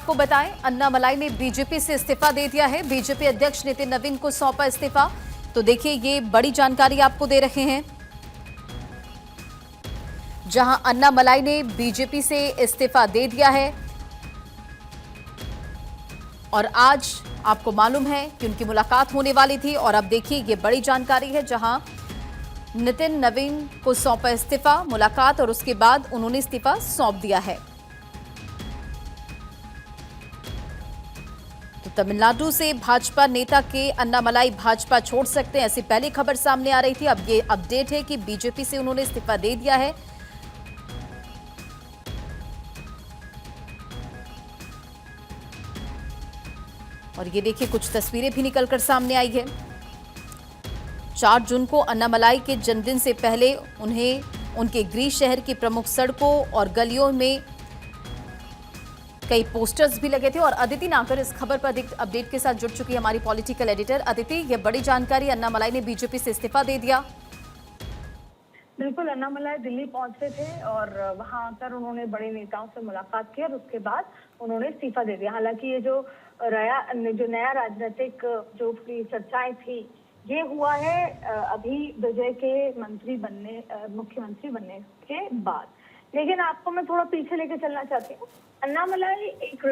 आपको बताएं, अन्नामलाई ने बीजेपी से इस्तीफा दे दिया है। बीजेपी अध्यक्ष नितिन नवीन को सौंपा इस्तीफा। तो देखिए, ये बड़ी जानकारी आपको दे रहे हैं, जहां अन्नामलाई ने बीजेपी से इस्तीफा दे दिया है। और आज आपको मालूम है कि उनकी मुलाकात होने वाली थी। और अब देखिए, ये बड़ी जानकारी है, जहां नितिन नवीन को सौंपा इस्तीफा, मुलाकात और उसके बाद उन्होंने इस्तीफा सौंप दिया है। तो तमिलनाडु से भाजपा नेता के अन्नामलाई भाजपा छोड़ सकते हैं, ऐसी पहली खबर सामने आ रही थी। अब ये अपडेट है कि बीजेपी से उन्होंने इस्तीफा दे दिया है। और ये देखिए, कुछ तस्वीरें भी निकलकर सामने आई है। 4 जून को अन्नामलाई के जन्मदिन से पहले उन्हें उनके गृह शहर की प्रमुख सड़कों और गलियों में कई पोस्टर्स भी लगे थे। और अदिति नागर इस खबर पर अधिक अपडेट के साथ जुड़ चुकी है, हमारी पॉलिटिकल एडिटर। अदिति, ये बड़ी जानकारी, अन्नामलाई ने बीजेपी से इस्तीफा दे दिया। बिल्कुल, अन्नामलाई दिल्ली पहुंचे थे और वहां आकर उन्होंने बड़े नेताओं से मुलाकात की और उसके बाद उन्होंने इस्तीफा दे दिया। हालांकि ये जो नया राजनीतिक जो चर्चाएं थी, ये हुआ है अभी विजय के मुख्यमंत्री बनने के बाद। लेकिन आपको मैं थोड़ा पीछे लेके चलना चाहती हूँ। अन्नामलाई एक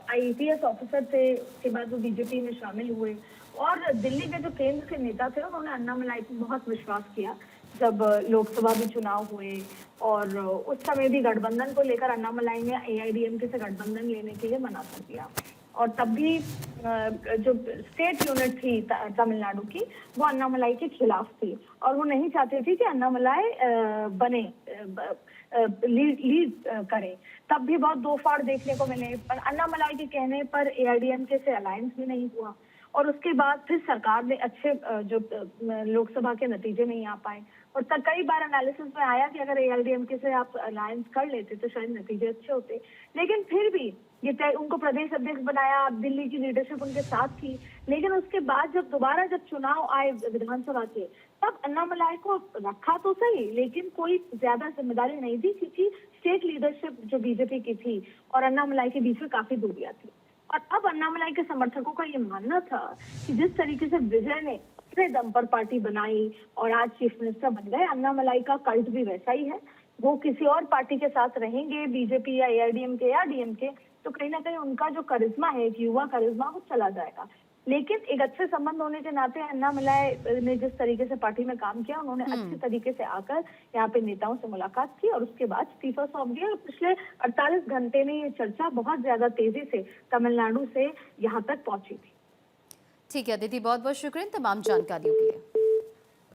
IAS ऑफिसर थे, उसके बाद वो बीजेपी में शामिल हुए और दिल्ली के जो केंद्र के नेता थे उन्होंने अन्नामलाई पर बहुत विश्वास किया जब लोकसभा भी चुनाव हुए। और उस समय भी गठबंधन को लेकर अन्नामलाई ने AIADMK से गठबंधन लेने के लिए मना कर दिया। और तब भी जो स्टेट यूनिट थी तमिलनाडु की, वो अन्नामलाई के खिलाफ थी और वो नहीं चाहते थे कि अन्नामलाई लीड करे। तब भी बहुत दो फाड़ देखने को मिले, पर अन्नामलाई के कहने पर AIADMK से अलायंस भी नहीं हुआ। और उसके बाद फिर सरकार ने अच्छे जो लोकसभा के नतीजे नहीं आ पाए। और कई बार एनालिसिस में आया कि अगर AIADMK से आप अलायंस कर लेते तो शायद नतीजे अच्छे होते। लेकिन फिर भी ये उनको प्रदेश अध्यक्ष बनाया, दिल्ली की लीडरशिप उनके साथ थी। लेकिन उसके बाद जब चुनाव आए विधानसभा के, तब अन्नामलाई को रखा तो सही, लेकिन कोई ज्यादा जिम्मेदारी नहीं दी, क्योंकि स्टेट लीडरशिप जो बीजेपी की थी और अन्नामलाई के बीच में काफी दूरियां थी। और अब अन्नामलाई के समर्थकों का ये मानना था कि जिस तरीके से विजय ने अपने दम पर पार्टी बनाई और आज चीफ मिनिस्टर बन गए, अन्नामलाई का कल्ट भी वैसा ही है। वो किसी और पार्टी के साथ रहेंगे, बीजेपी या AIADMK या DMK, तो कहीं ना कहीं उनका जो करिश्मा है, एक युवा करिश्मा, वो चला जाएगा। लेकिन एक अच्छे संबंध होने के नाते अन्नामलाई ने जिस तरीके से पार्टी में काम किया, उन्होंने अच्छे तरीके से आकर यहाँ पे नेताओं से मुलाकात की और उसके बाद इस्तीफा सौंप दिया। और पिछले 48 घंटे में ये चर्चा बहुत ज्यादा तेजी से तमिलनाडु से यहाँ तक पहुंची थी। ठीक है अदिति, बहुत बहुत शुक्रिया तमाम जानकारियों के लिए।